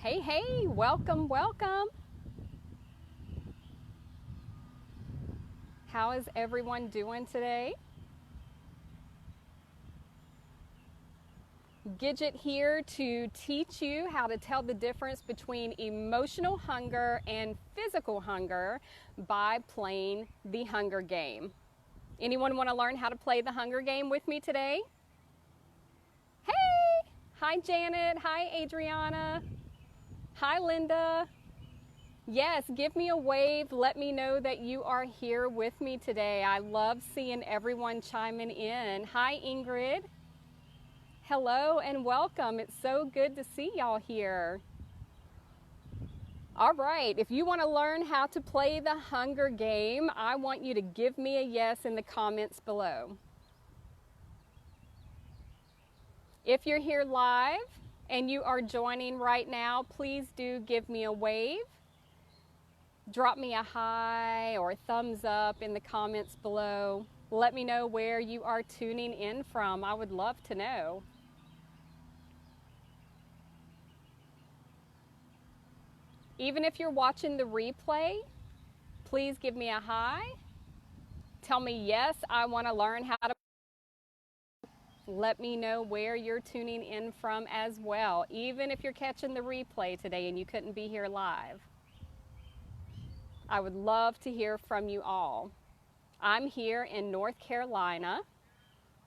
Hey, hey, welcome, welcome. How is everyone doing today? Gidget here to teach you how to tell the difference between emotional hunger and physical hunger by playing the hunger game. Anyone want to learn how to play the hunger game with me today? Hey! Hi, Janet. Hi, Adriana. Hi, Linda. Yes, give me a wave. Let me know that you are here with me today. I love seeing everyone chiming in. Hi, Ingrid. Hello and welcome. It's so good to see y'all here. All right, if you want to learn how to play the hunger game, I want you to give me a yes in the comments below. If you're here live and you are joining right now, please do give me a wave. Drop me a hi or a thumbs up in the comments below. Let me know where you are tuning in from. I would love to know. Even if you're watching the replay, please give me a hi. Tell me, yes, I want to learn how to. Let me know where you're tuning in from as well, even if you're catching the replay today and you couldn't be here live. I would love to hear from you all. I'm here in North Carolina,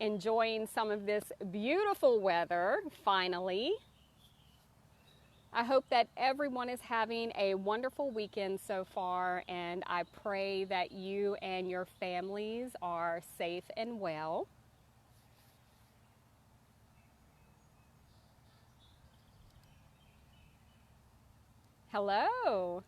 enjoying some of this beautiful weather, finally. I hope that everyone is having a wonderful weekend so far, and I pray that you and your families are safe and well. Hello.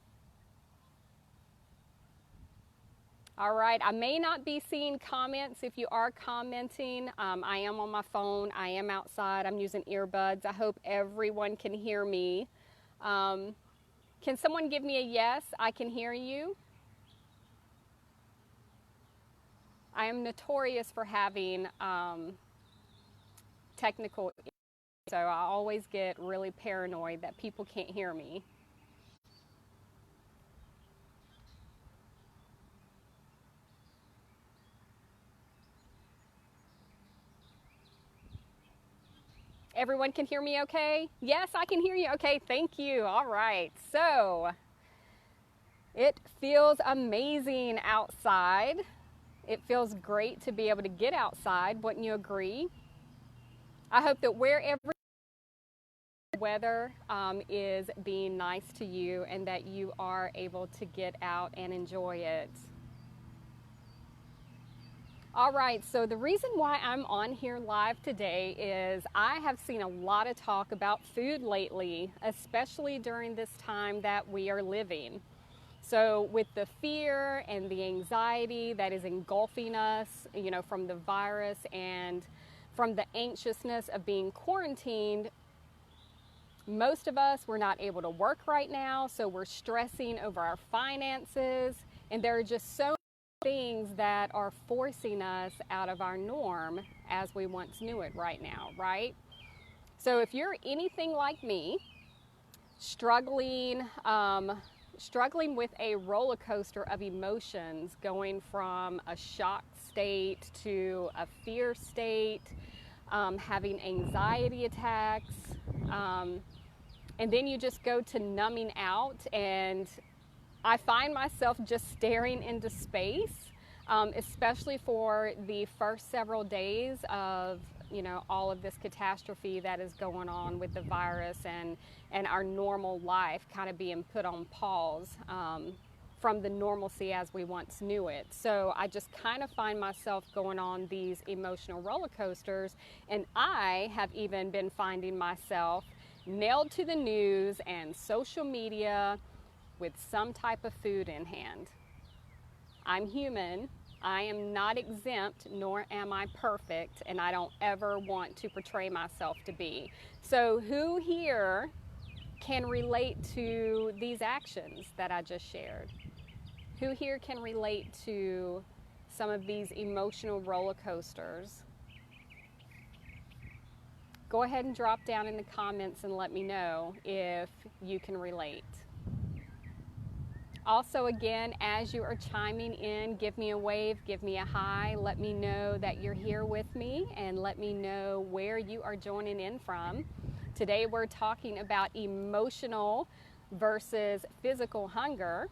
All right, I may not be seeing comments. If you are commenting, I am on my phone, I am outside, I'm using earbuds. I hope everyone can hear me. Can someone give me a yes? I can hear you. I am notorious for having technical issues, so I always get really paranoid that people can't hear me. Everyone can hear me okay? Yes, I can hear you. Okay, thank you. All right, so it feels amazing outside. It feels great to be able to get outside. Wouldn't you agree? I hope that wherever the weather is being nice to you and that you are able to get out and enjoy it. All right, so the reason why I'm on here live today is I have seen a lot of talk about food lately, especially during this time that we are living. So with the fear and the anxiety that is engulfing us, from the virus and from the anxiousness of being quarantined, most of us, we're not able to work right now, so we're stressing over our finances, and there are just so things that are forcing us out of our norm as we once knew it right now, right? So if you're anything like me, struggling with a roller coaster of emotions, going from a shocked state to a fear state, having anxiety attacks, and then you just go to numbing out, and I find myself just staring into space, especially for the first several days of all of this catastrophe that is going on with the virus and our normal life kind of being put on pause from the normalcy as we once knew it. So I just kind of find myself going on these emotional roller coasters, and I have even been finding myself nailed to the news and social media with some type of food in hand. I'm human. I am not exempt, nor am I perfect, and I don't ever want to portray myself to be. So who here can relate to these actions that I just shared? Who here can relate to some of these emotional roller coasters? Go ahead and drop down in the comments and let me know if you can relate. Also, again, as you are chiming in, give me a wave, give me a hi, let me know that you're here with me, and let me know where you are joining in from. Today we're talking about emotional versus physical hunger.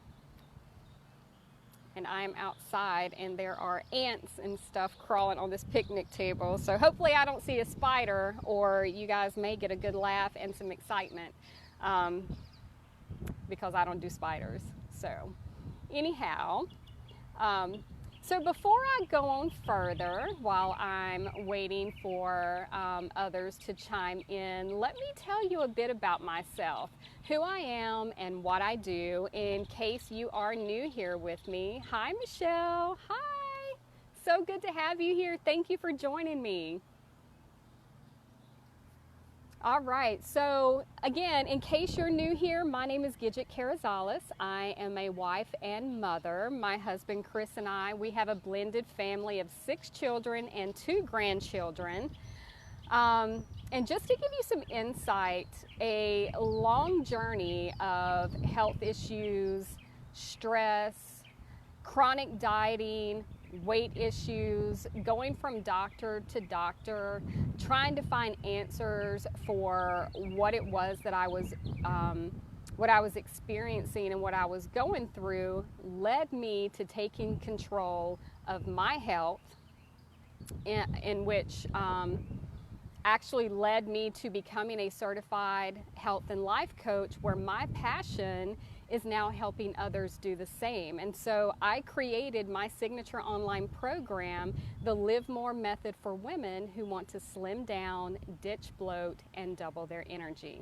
And I'm outside and there are ants and stuff crawling on this picnic table. So hopefully I don't see a spider, or you guys may get a good laugh and some excitement because I don't do spiders. So anyhow, so before I go on further, while I'm waiting for others to chime in, let me tell you a bit about myself, who I am and what I do, in case you are new here with me. Hi, Michelle. Hi. So good to have you here. Thank you for joining me. All right, so again, in case you're new here, my name is Gidget Carrizales. I am a wife and mother. My husband Chris and I, we have a blended family of 6 children and 2 grandchildren. And just to give you some insight, a long journey of health issues, stress, chronic dieting, weight issues, going from doctor to doctor, trying to find answers for what it was that I was experiencing and what I was going through, led me to taking control of my health, in which actually led me to becoming a certified health and life coach, where my passion is now helping others do the same. And so I created my signature online program, the Live More Method for women who want to slim down, ditch bloat, and double their energy.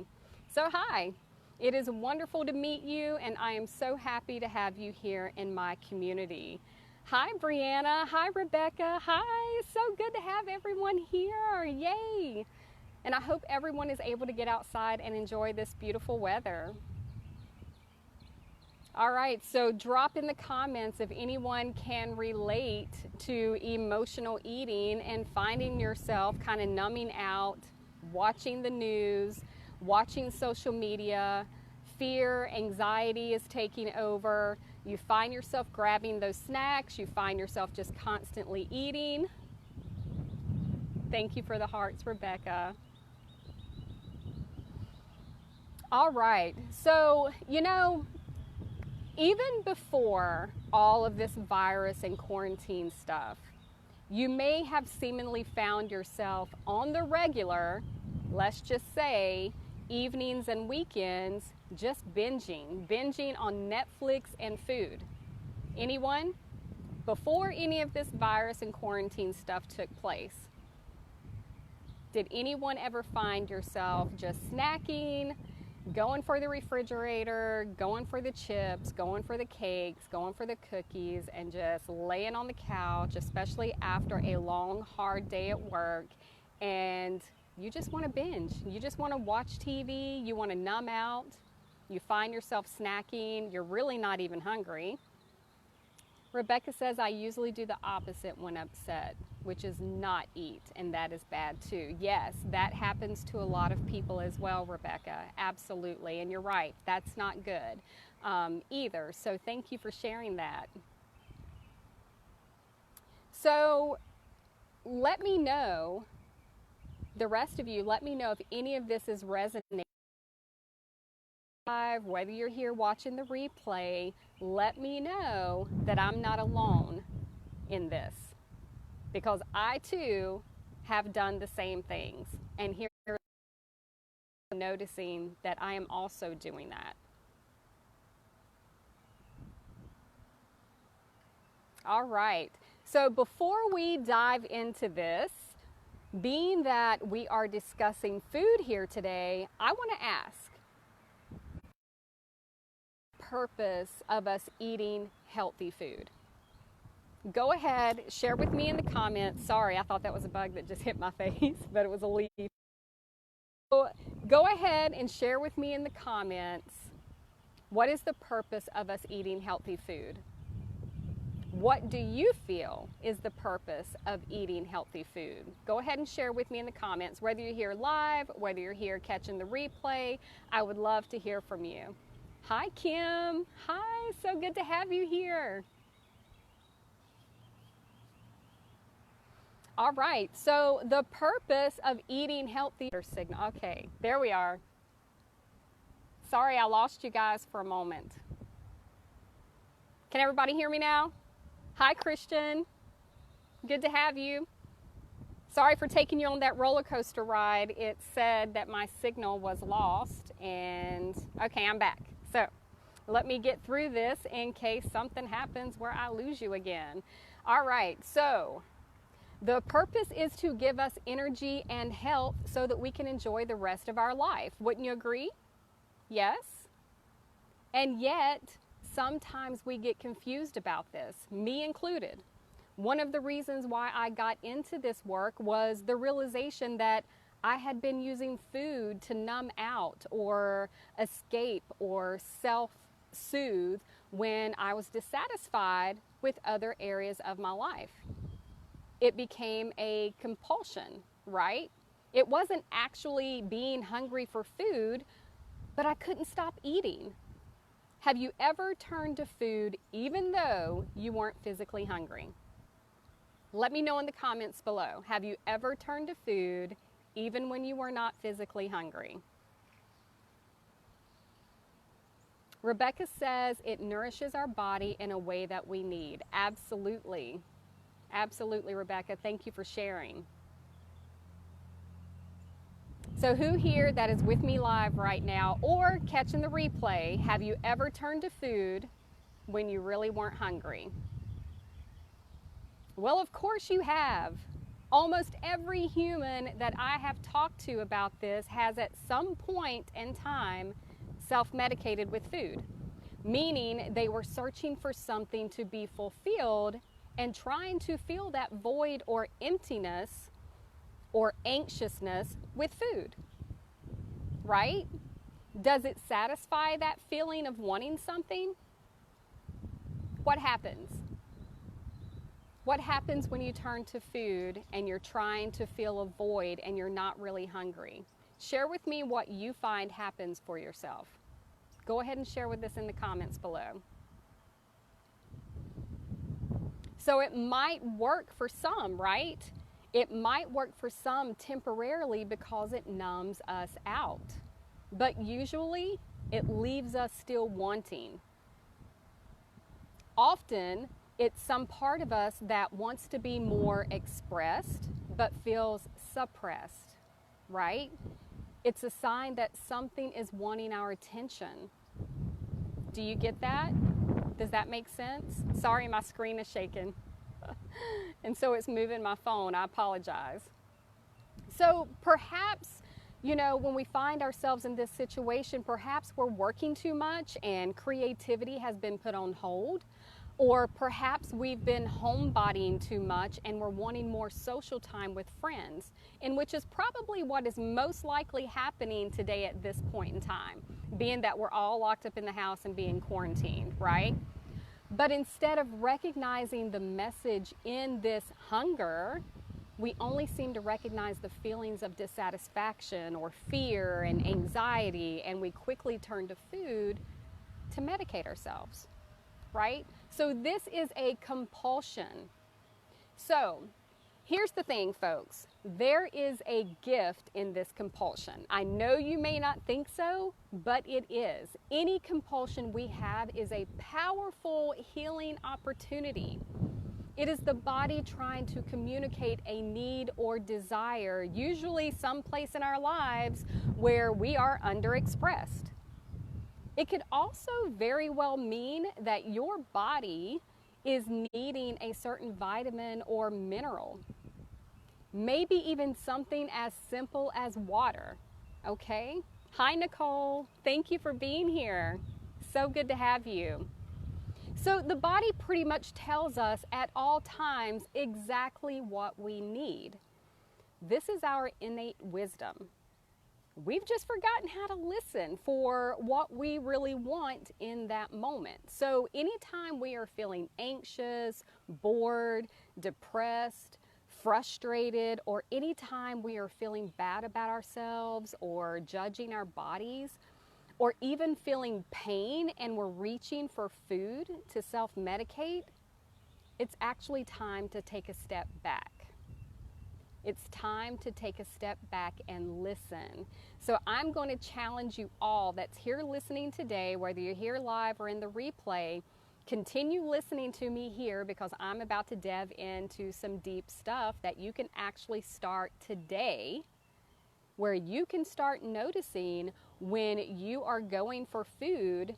So hi, it is wonderful to meet you, and I am so happy to have you here in my community. Hi, Brianna. Hi, Rebecca. Hi. So good to have everyone here. Yay. And I hope everyone is able to get outside and enjoy this beautiful weather. All right, so drop in the comments if anyone can relate to emotional eating and finding yourself kind of numbing out, watching the news, watching social media. Fear, anxiety is taking over. You find yourself grabbing those snacks. You find yourself just constantly eating. Thank you for the hearts, Rebecca. All right, so, even before all of this virus and quarantine stuff, you may have seemingly found yourself on the regular, let's just say, evenings and weekends, just binging on Netflix and food. Anyone? Before any of this virus and quarantine stuff took place, did anyone ever find yourself just snacking, going for the refrigerator, going for the chips, going for the cakes, going for the cookies, and just laying on the couch, especially after a long, hard day at work, and you just want to binge. You just want to watch TV. You want to numb out. You find yourself snacking. You're really not even hungry. Rebecca says, I usually do the opposite when upset, which is not eat, and that is bad too. Yes, that happens to a lot of people as well, Rebecca. Absolutely, and you're right. That's not good either. So thank you for sharing that. So let me know, the rest of you, let me know if any of this is resonating. Whether you're here watching the replay, let me know that I'm not alone in this, because I too have done the same things, and here noticing that I am also doing that. All right, so before we dive into this, being that we are discussing food here today, I want to ask, purpose of us eating healthy food? Go ahead, share with me in the comments. Sorry, I thought that was a bug that just hit my face, but it was a leaf. So go ahead and share with me in the comments, what is the purpose of us eating healthy food? What do you feel is the purpose of eating healthy food? Go ahead and share with me in the comments, whether you're here live, whether you're here catching the replay. I would love to hear from you. Hi, Kim. Hi, so good to have you here. All right, so the purpose of eating healthy signal. Okay, there we are. Sorry, I lost you guys for a moment. Can everybody hear me now? Hi, Christian. Good to have you. Sorry for taking you on that roller coaster ride. It said that my signal was lost, and okay, I'm back. So let me get through this in case something happens where I lose you again. All right, so the purpose is to give us energy and health so that we can enjoy the rest of our life. Wouldn't you agree? Yes? And yet, sometimes we get confused about this, me included. One of the reasons why I got into this work was the realization that I had been using food to numb out or escape or self-soothe when I was dissatisfied with other areas of my life. It became a compulsion, right? It wasn't actually being hungry for food, but I couldn't stop eating. Have you ever turned to food even though you weren't physically hungry? Let me know in the comments below. Have you ever turned to food even when you were not physically hungry? Rebecca says it nourishes our body in a way that we need. Absolutely. Absolutely, Rebecca. Thank you for sharing. So who here that is with me live right now or catching the replay, have you ever turned to food when you really weren't hungry? Well, of course you have. Almost every human that I have talked to about this has at some point in time self-medicated with food, meaning they were searching for something to be fulfilled and trying to fill that void or emptiness or anxiousness with food, right? Does it satisfy that feeling of wanting something? What happens? What happens when you turn to food and you're trying to fill a void and you're not really hungry? Share with me what you find happens for yourself. Go ahead and share with us in the comments below. So it might work for some, right? It might work for some temporarily because it numbs us out. But usually it leaves us still wanting. Often it's some part of us that wants to be more expressed but feels suppressed, right? It's a sign that something is wanting our attention. Do you get that? Does that make sense? Sorry, my screen is shaking. And so it's moving my phone. I apologize. So perhaps, you know, when we find ourselves in this situation, perhaps we're working too much and creativity has been put on hold. Or perhaps we've been homebodying too much and we're wanting more social time with friends, in which is probably what is most likely happening today at this point in time, being that we're all locked up in the house and being quarantined, right? But instead of recognizing the message in this hunger, we only seem to recognize the feelings of dissatisfaction or fear and anxiety, and we quickly turn to food to medicate ourselves, right? So this is a compulsion. So here's the thing, folks. There is a gift in this compulsion. I know you may not think so, but it is. Any compulsion we have is a powerful healing opportunity. It is the body trying to communicate a need or desire, usually someplace in our lives where we are underexpressed. It could also very well mean that your body is needing a certain vitamin or mineral. Maybe even something as simple as water, okay? Hi, Nicole. Thank you for being here. So good to have you. So the body pretty much tells us at all times exactly what we need. This is our innate wisdom. we've just forgotten how to listen for what we really want in that moment. So anytime we are feeling anxious, bored, depressed, frustrated, or anytime we are feeling bad about ourselves or judging our bodies, or even feeling pain and we're reaching for food to self-medicate, it's actually time to take a step back. It's time to take a step back and listen. So I'm going to challenge you all that's here listening today, whether you're here live or in the replay, continue listening to me here, because I'm about to dive into some deep stuff that you can actually start today, where you can start noticing when you are going for food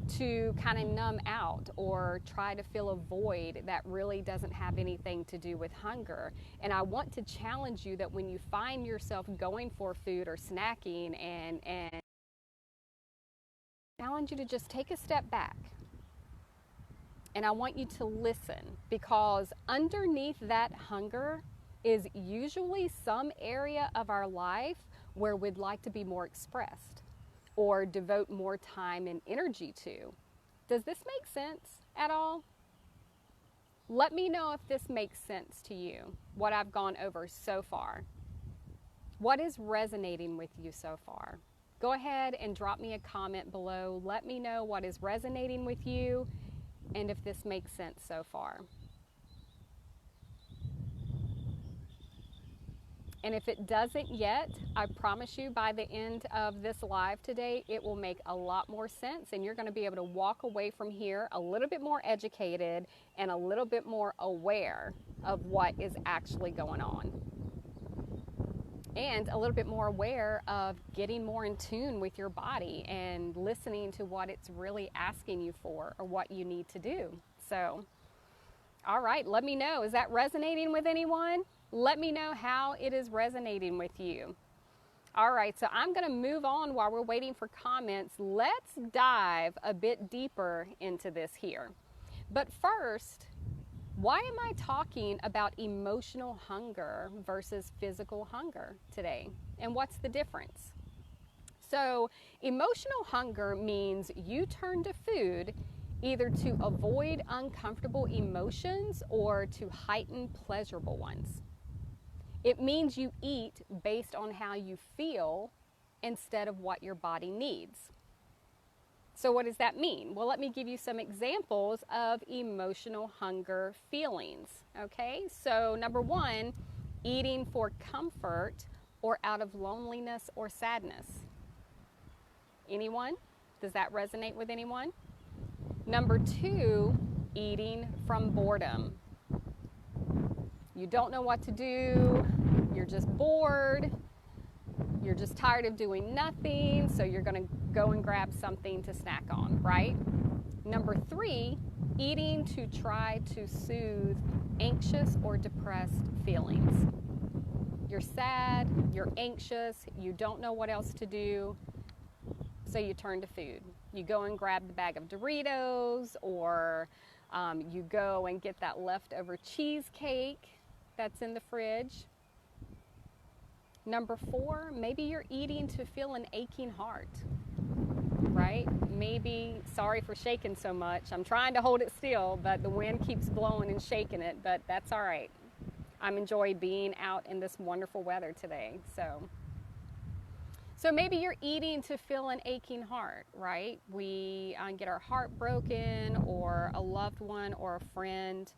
to kind of numb out or try to fill a void that really doesn't have anything to do with hunger. And I want to challenge you that when you find yourself going for food or snacking, and challenge you to just take a step back. And I want you to listen, because underneath that hunger is usually some area of our life where we'd like to be more expressed or devote more time and energy to. Does this make sense at all? Let me know if this makes sense to you, what I've gone over so far. What is resonating with you so far? Go ahead and drop me a comment below. Let me know what is resonating with you and if this makes sense so far. And if it doesn't yet, I promise you by the end of this live today, it will make a lot more sense, and you're going to be able to walk away from here a little bit more educated and a little bit more aware of what is actually going on. And a little bit more aware of getting more in tune with your body and listening to what it's really asking you for or what you need to do. So, all right, let me know. Is that resonating with anyone? Let me know how it is resonating with you. All right, so I'm going to move on while we're waiting for comments. Let's dive a bit deeper into this here. But first, why am I talking about emotional hunger versus physical hunger today? And what's the difference? So, emotional hunger means you turn to food either to avoid uncomfortable emotions or to heighten pleasurable ones. It means you eat based on how you feel instead of what your body needs. So what does that mean? Well, let me give you some examples of emotional hunger feelings, okay? So number one, eating for comfort or out of loneliness or sadness. Anyone? Does that resonate with anyone? Number two, eating from boredom. You don't know what to do, you're just bored, you're just tired of doing nothing, so you're going to go and grab something to snack on, right? Number three, eating to try to soothe anxious or depressed feelings. You're sad, you're anxious, you don't know what else to do, so you turn to food. You go and grab the bag of Doritos, or you go and get that leftover cheesecake that's in the fridge. Number four, maybe you're eating to feel an aching heart, right? Maybe, sorry for shaking so much. I'm trying to hold it still, but the wind keeps blowing and shaking it, but that's all right. I'm enjoying being out in this wonderful weather today. So maybe you're eating to feel an aching heart, right? We get our heart broken, or a loved one or a friend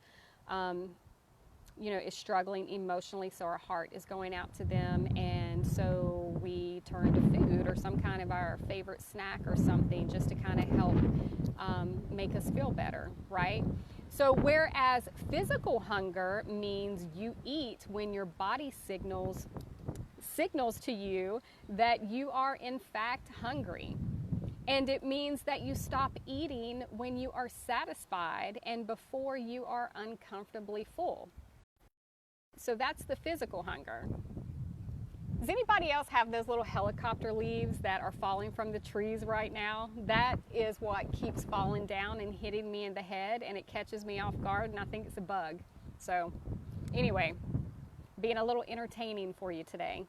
is struggling emotionally, so our heart is going out to them, and so we turn to food or some kind of our favorite snack or something just to kind of help make us feel better, right? So whereas physical hunger means you eat when your body signals to you that you are in fact hungry. And it means that you stop eating when you are satisfied and before you are uncomfortably full. So that's the physical hunger. Does anybody else have those little helicopter leaves that are falling from the trees right now? That is what keeps falling down and hitting me in the head, and it catches me off guard, and I think it's a bug. So anyway, being a little entertaining for you today.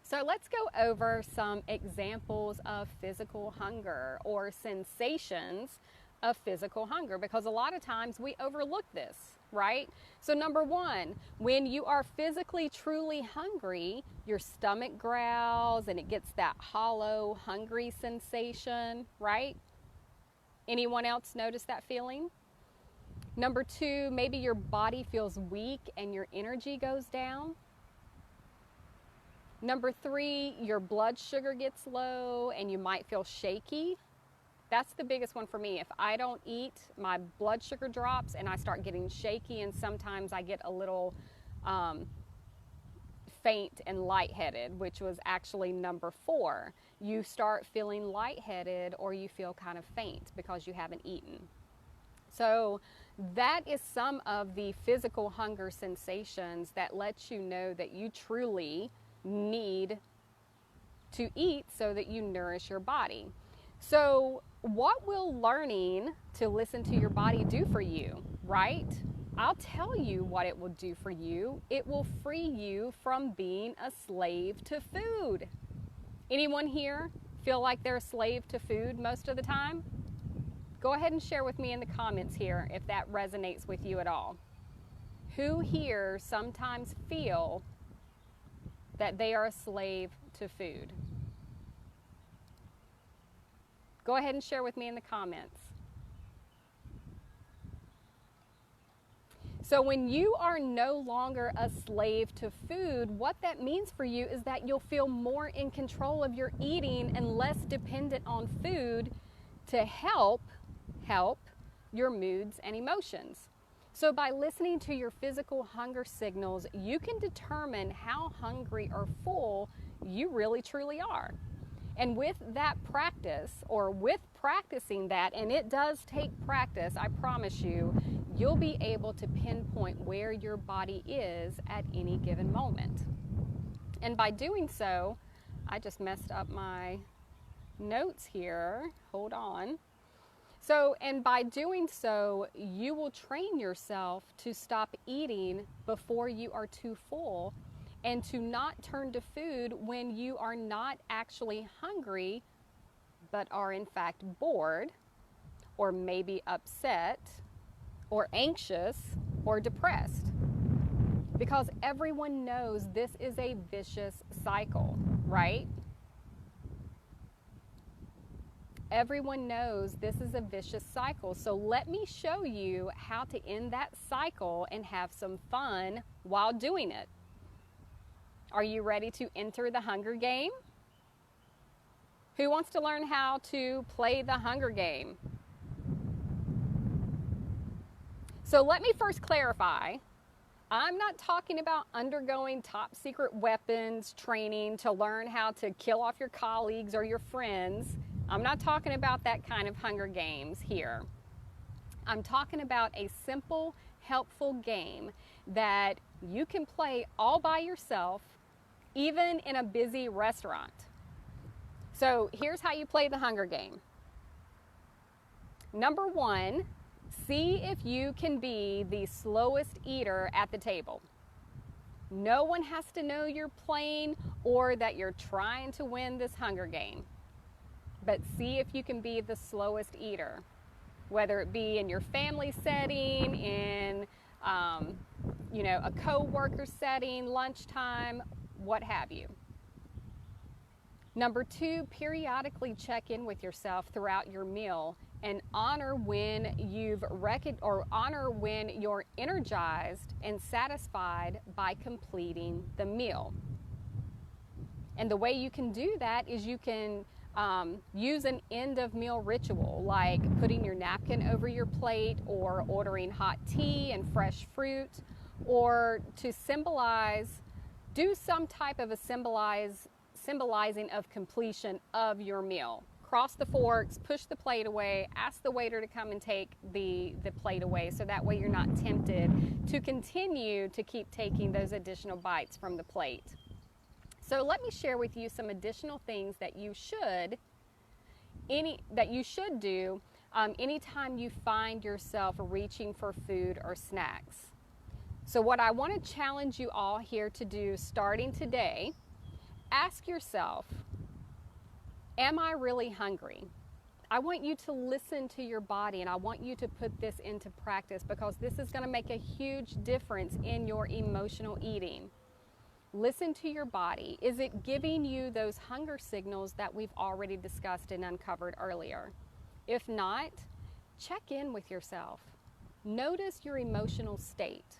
So let's go over some examples of physical hunger or sensations of physical hunger, because a lot of times we overlook this, right? So number one, when you are physically truly hungry, your stomach growls and it gets that hollow, hungry sensation, right? Anyone else notice that feeling? Number two, maybe your body feels weak and your energy goes down. Number three, your blood sugar gets low and you might feel shaky. That's the biggest one for me. If I don't eat, my blood sugar drops and I start getting shaky, and sometimes I get a little faint and lightheaded, which was actually number four. You start feeling lightheaded or you feel kind of faint because you haven't eaten. So that is some of the physical hunger sensations that lets you know that you truly need to eat so that you nourish your body. So what will learning to listen to your body do for you, right? I'll tell you what it will do for you. It will free you from being a slave to food. Anyone here feel like they're a slave to food most of the time? Go ahead and share with me in the comments here if that resonates with you at all. Who here sometimes feel that they are a slave to food? Go ahead and share with me in the comments. So when you are no longer a slave to food, what that means for you is that you'll feel more in control of your eating and less dependent on food to help your moods and emotions. So by listening to your physical hunger signals, you can determine how hungry or full you really truly are. And with that practice, or with practicing that, and it does take practice, I promise you, you'll be able to pinpoint where your body is at any given moment. And by doing so, I just messed up my notes here. Hold on. So, and by doing so, you will train yourself to stop eating before you are too full, and to not turn to food when you are not actually hungry, but are in fact bored, or maybe upset, or anxious, or depressed. Because everyone knows this is a vicious cycle, right? Everyone knows this is a vicious cycle. So let me show you how to end that cycle and have some fun while doing it. Are you ready to enter the Hunger Game? Who wants to learn how to play the Hunger Game? So let me first clarify. I'm not talking about undergoing top secret weapons training to learn how to kill off your colleagues or your friends. I'm not talking about that kind of Hunger Games here. I'm talking about a simple, helpful game that you can play all by yourself, even in a busy restaurant. So here's how you play the Hunger Game. Number one, see if you can be the slowest eater at the table. No one has to know you're playing or that you're trying to win this Hunger Game. But see if you can be the slowest eater, whether it be in your family setting, in a co-worker setting, lunchtime, what have you. Number two, periodically check in with yourself throughout your meal and honor when you're energized and satisfied by completing the meal. And the way you can do that is you can use an end of meal ritual, like putting your napkin over your plate, or ordering hot tea and fresh fruit, or to do some type of a symbolizing of completion of your meal. Cross the forks, push the plate away, ask the waiter to come and take the plate away, so that way you're not tempted to continue to keep taking those additional bites from the plate. So let me share with you some additional things that you should do anytime you find yourself reaching for food or snacks. So what I want to challenge you all here to do starting today ask yourself, am I really hungry? I want you to listen to your body, and I want you to put this into practice, because this is going to make a huge difference in your emotional eating. Listen to your body. Is it giving you those hunger signals that we've already discussed and uncovered earlier? If not, check in with yourself. Notice your emotional state.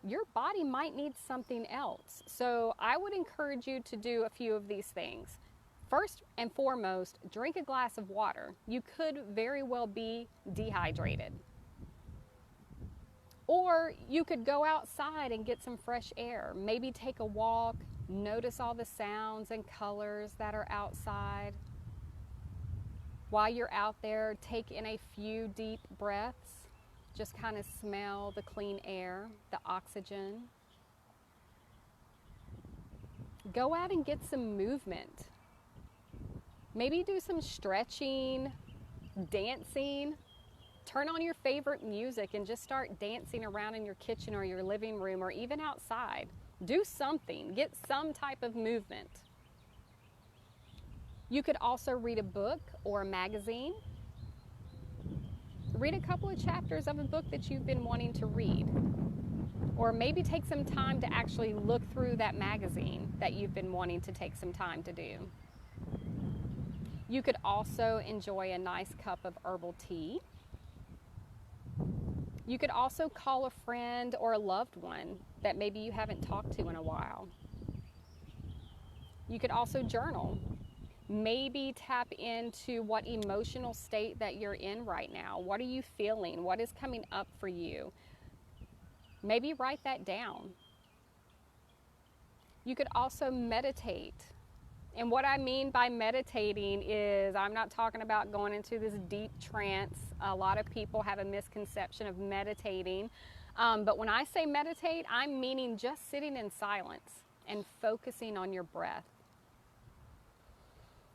Your body might need something else. So I would encourage you to do a few of these things. First and foremost, drink a glass of water. You could very well be dehydrated. Or you could go outside and get some fresh air. Maybe take a walk, notice all the sounds and colors that are outside. While you're out there, take in a few deep breaths. Just kind of smell the clean air, the oxygen. Go out and get some movement. Maybe do some stretching, dancing. Turn on your favorite music and just start dancing around in your kitchen or your living room or even outside. Do something. Get some type of movement. You could also read a book or a magazine. Read a couple of chapters of a book that you've been wanting to read. Or maybe take some time to actually look through that magazine that you've been wanting to take some time to do. You could also enjoy a nice cup of herbal tea. You could also call a friend or a loved one that maybe you haven't talked to in a while. You could also journal. Maybe tap into what emotional state that you're in right now. What are you feeling? What is coming up for you? Maybe write that down. You could also meditate. And what I mean by meditating is, I'm not talking about going into this deep trance. A lot of people have a misconception of meditating. But when I say meditate, I'm meaning just sitting in silence and focusing on your breath.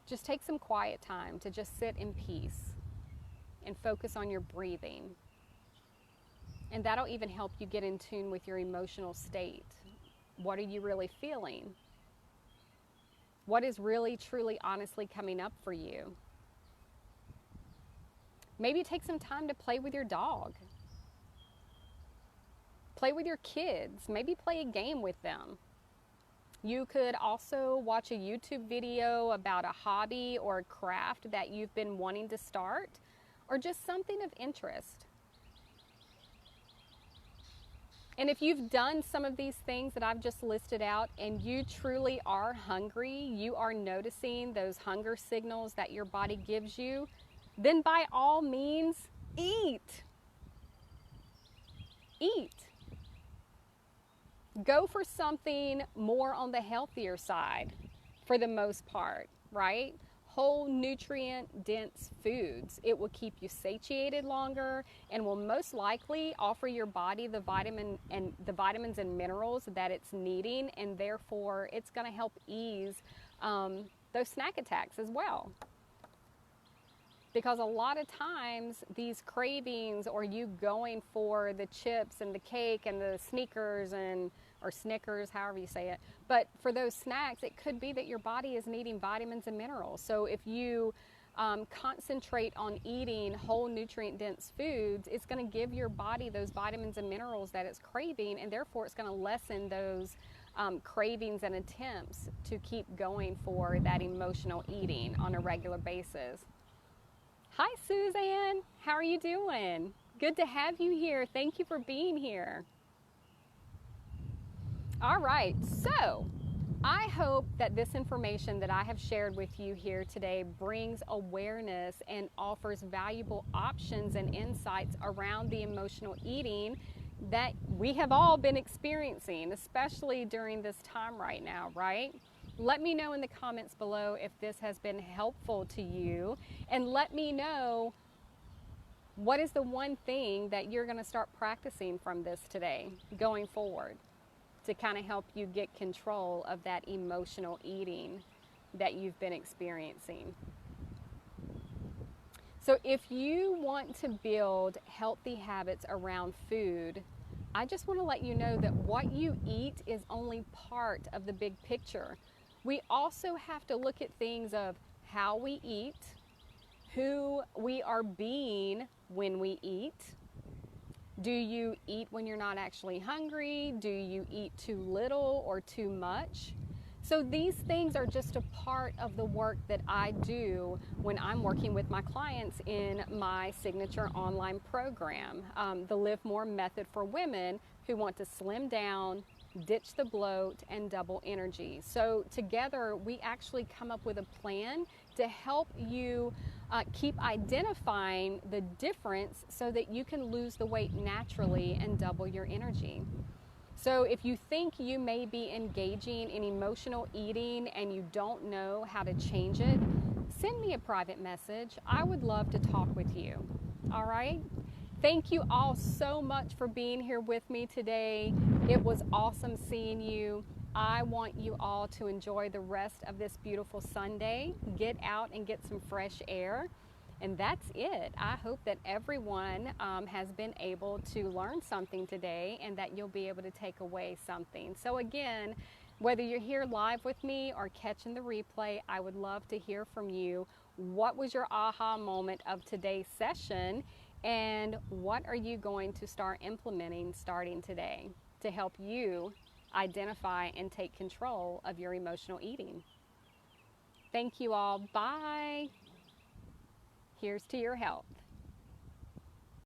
Just take some quiet time to just sit in peace and focus on your breathing. And that'll even help you get in tune with your emotional state. What are you really feeling? What is really, truly, honestly coming up for you? Maybe take some time to play with your dog. Play with your kids. Maybe play a game with them. You could also watch a YouTube video about a hobby or a craft that you've been wanting to start, or just something of interest. And if you've done some of these things that I've just listed out and you truly are hungry, you are noticing those hunger signals that your body gives you, then by all means, eat. Eat. Go for something more on the healthier side for the most part, right? Whole nutrient dense foods. It will keep you satiated longer and will most likely offer your body the vitamins and minerals that it's needing, and therefore it's going to help ease those snack attacks as well. Because a lot of times these cravings, or you going for the chips and the cake and the sneakers or Snickers, however you say it, but for those snacks, it could be that your body is needing vitamins and minerals. So if you concentrate on eating whole nutrient dense foods, it's going to give your body those vitamins and minerals that it's craving, and therefore it's going to lessen those cravings and attempts to keep going for that emotional eating on a regular basis. Hi, Suzanne. How are you doing? Good to have you here. Thank you for being here. All right, so I hope that this information that I have shared with you here today brings awareness and offers valuable options and insights around the emotional eating that we have all been experiencing, especially during this time right now, right? Let me know in the comments below if this has been helpful to you, and let me know what is the one thing that you're going to start practicing from this today going forward to kind of help you get control of that emotional eating that you've been experiencing. So if you want to build healthy habits around food, I just want to let you know that what you eat is only part of the big picture. We also have to look at things of how we eat, who we are being when we eat. Do you eat when you're not actually hungry? Do you eat too little or too much? So these things are just a part of the work that I do when I'm working with my clients in my signature online program, the Live More Method for women who want to slim down, ditch the bloat, and double energy. So together we actually come up with a plan to help you keep identifying the difference so that you can lose the weight naturally and double your energy. So if you think you may be engaging in emotional eating and you don't know how to change it, send me a private message. I would love to talk with you. All right? Thank you all so much for being here with me today. It was awesome seeing you. I want you all to enjoy the rest of this beautiful Sunday. Get out and get some fresh air. And that's it. I hope that everyone has been able to learn something today and that you'll be able to take away something. So again, whether you're here live with me or catching the replay, I would love to hear from you. What was your aha moment of today's session? And what are you going to start implementing starting today to help you identify and take control of your emotional eating? Thank you all. Bye. Here's to your health.